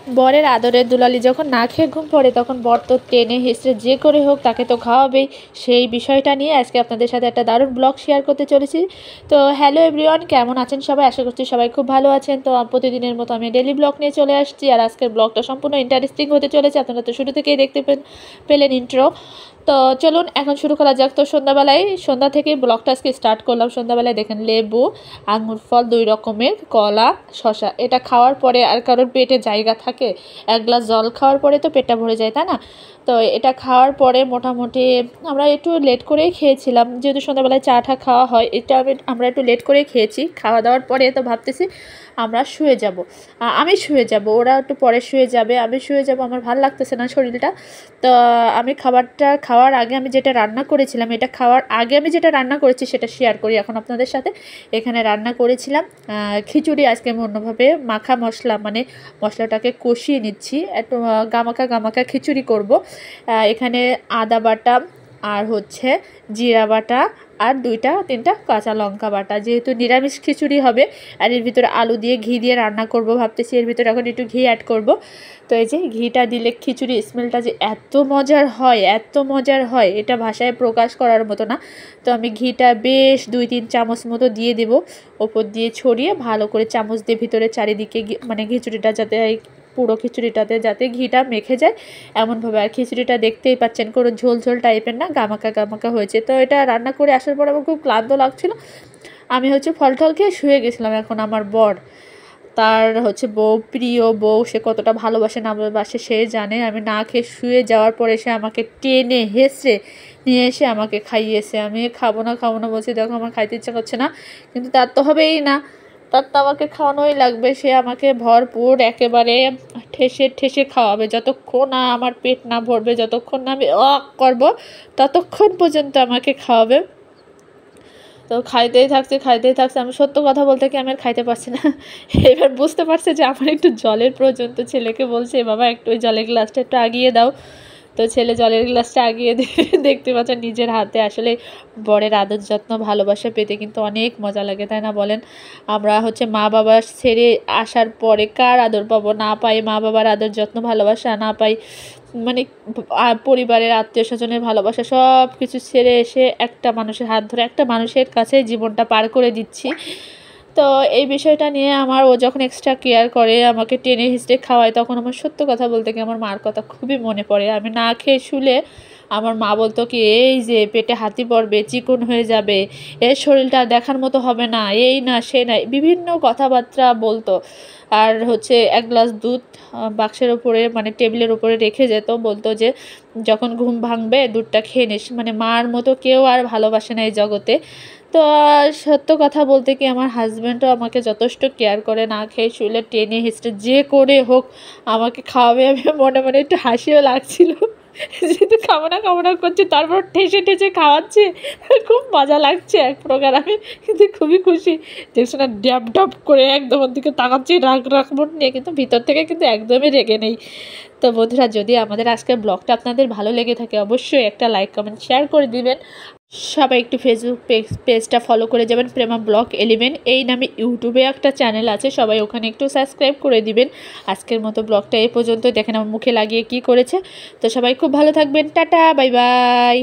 বরের আদরের দুলালি যখন না খেয়ে ঘুম পড়ে তখন বর তো টেনে হিসড়ে যে করে হোক তাকে তো খাওয়াবেই। সেই বিষয়টা নিয়ে আজকে আপনাদের সাথে একটা দারুণ ব্লগ শেয়ার করতে চলেছি। তো হ্যালো এভরিওয়ান, কেমন আছেন সবাই? আশা করছি সবাই খুব ভালো আছেন। তো প্রতিদিনের মতো আমি ডেলি ব্লগ নিয়ে চলে আসছি, আর আজকের ব্লগটা সম্পূর্ণ ইন্টারেস্টিং হতে চলেছে। আপনারা তো শুরু থেকেই দেখতে পেলেন ইন্ট্রো। তো চলুন এখন শুরু করা যাক। তো সন্ধ্যা থেকে ব্লগটা আজকে স্টার্ট করলাম। সন্ধ্যাবেলায় দেখেন লেবু, আঙুর ফল, 2 রকমের কলা, শশা, এটা খাওয়ার পরে আর কারোর পেটে জায়গা থাকে? এক গ্লাস জল খাওয়ার পরে তো পেটটা ভরে যায়, তাই না? তো এটা খাওয়ার পরে মোটামুটি আমরা একটু লেট করেই খেয়েছিলাম, যেহেতু সন্ধ্যাবেলায় চাটা খাওয়া হয়। আমরা একটু লেট করেই খেয়েছি। খাওয়া দাওয়ার পরে তো ভাবতেছি আমরা শুয়ে যাব। আমি শুয়ে যাব, ওরা একটু পরে শুয়ে যাবে, আমি শুয়ে যাব। আমার ভালো লাগতেছে না শরীরটা। তো আমি খাবারটা খাওয়ার আগে আমি যেটা রান্না করেছিলাম, এটা খাওয়ার আগে আমি যেটা রান্না করেছি সেটা শেয়ার করি এখন আপনাদের সাথে। এখানে রান্না করেছিলাম খিচুড়ি। আজকে আমি অন্যভাবে মাখা মশলা, মানে মশলাটাকে কষিয়ে নিচ্ছি, একটু গামাকা খিচুড়ি করব। এখানে আদা বাটা আর হচ্ছে জিরা বাটা আর 2-3টা কাঁচা লঙ্কা বাটা, যেহেতু নিরামিষ খিচুড়ি হবে। আর এর ভিতরে আলু দিয়ে ঘি দিয়ে রান্না করব ভাবতেছি। এর ভিতরে এখন একটু ঘি অ্যাড করব। তো এই যে ঘিটা দিলে খিচুড়ি স্মেলটা যে এত মজার হয়, এত মজার হয়, এটা ভাষায় প্রকাশ করার মতো না। তো আমি ঘিটা বেশ 2-3 চামচ মতো দিয়ে দেব, ওপর দিয়ে ছড়িয়ে ভালো করে চামচ দিয়ে ভিতরে চারিদিকে মানে খিচুড়িটা যাতে, পুরো খিচুড়িটাতে যাতে ঘিটা মেখে যায় এমনভাবে। আর খিচুড়িটা দেখতেই পাচ্ছেন কোনো ঝোল ঝোল টাইপের না, গামাকা হয়েছে। তো এটা রান্না করে আসার পর আমার খুব ক্লান্ত লাগছিল। আমি ফল টল খেয়ে শুয়ে গেছিলাম। এখন আমার বর, তার প্রিয় বউ, সে কতটা ভালোবাসে না ভালোবাসে সে জানে। আমি না খেয়ে শুয়ে যাওয়ার পরে সে আমাকে টেনে হেসড়ে নিয়ে এসে আমাকে খাইয়েছে। আমি খাবো না বলছি, দেখো আমার খাইতে ইচ্ছা করছে না, কিন্তু তার তো হবেই না, তার তো আমাকে খাওয়ানোই লাগবে। সে আমাকে ভরপুর একেবারে ঠেসে খাওয়াবে, যতক্ষণ না আমার পেট না ভরবে, যতক্ষণ না আমি করবো ততক্ষণ পর্যন্ত আমাকে খাওয়াবে। তো খাইতেই থাকছে। আমি সত্য কথা বলতে কি আমি আর খাইতে পারছি না। এবার বুঝতে পারছে যে আমার একটু জলের প্রয়োজন। তো ছেলেকে বলছে, বাবা একটু ওই জলের গ্লাসটা একটু আগিয়ে দাও। তো ছেলে জলের গ্লাসটা আগিয়ে দিয়ে দেখতে পাচ্ছেন নিজের হাতে। আসলে বরের আদর যত্ন ভালোবাসা পেতে কিন্তু অনেক মজা লাগে, তাই না বলেন? আমরা মা বাবা ছেড়ে আসার পরে কার আদর পাবো? না পাই মা বাবার আদর যত্ন ভালোবাসা, না পাই মানে পরিবারের আত্মীয় স্বজনের ভালোবাসা, সব কিছু ছেড়ে এসে একটা মানুষের হাত ধরে একটা মানুষের কাছে জীবনটা পার করে দিচ্ছি। তো এই বিষয়টা নিয়ে ও যখন এক্সট্রা কেয়ার করে, আমাকে টেনে হিসড়ে খাওয়ায়, তখন আমার সত্য কথা বলতে কি আমার মার কথা খুবই মনে পড়ে। আমি না খেয়ে শুলে আমার মা বলতো কি, এই যে পেটে হাতি পড়বে, চিকন হয়ে যাবে, এর শরীরটা দেখার মতো হবে না, এই না সে না, বিভিন্ন কথাবার্তা বলতো। আর এক গ্লাস দুধ বাক্সের ওপরে, মানে টেবিলের উপরে রেখে যেত, বলতো যে যখন ঘুম ভাঙবে দুধটা খেয়ে নিস। মানে মার মতো কেউ আর ভালোবাসে না এই জগতে। তো সত্য কথা বলতে কি আমার হাজব্যান্ডও আমাকে যথেষ্ট কেয়ার করে। না খেয়ে শুলে টেনে হিসড়ে যে করে হোক আমাকে খাওয়াবে। আমি মনে মনে একটু হাসিও লাগছিল, যেহেতু খাবো না করছে, তারপর ঠেসে খাওয়াচ্ছে। খুব মজা লাগছে এক প্রকার। আমি কিন্তু খুবই খুশি, দেখছি না ড্যাব করে একদম ওর দিকে তাকাচ্ছি রাগ মন নিয়ে, কিন্তু ভিতর থেকে কিন্তু একদমই রেগে নেই। তো বন্ধুরা, যদি আমাদের আজকের ব্লগটা আপনাদের ভালো লেগে থাকে অবশ্যই একটা লাইক কমেন্ট শেয়ার করে দিবেন। সবাই একটু ফেসবুক পেজটা ফলো করে যাবেন, প্রেমা ব্লগ 11 এই নামে ইউটিউবে একটা চ্যানেল আছে, সবাই ওখানে একটু সাবস্ক্রাইব করে দিবেন। আজকের মতো ব্লগটা এই পর্যন্ত। দেখেন আমার মুখে লাগিয়ে কি করেছে। তো সবাই খুব ভালো থাকবেন, টাটা, বাই বাই।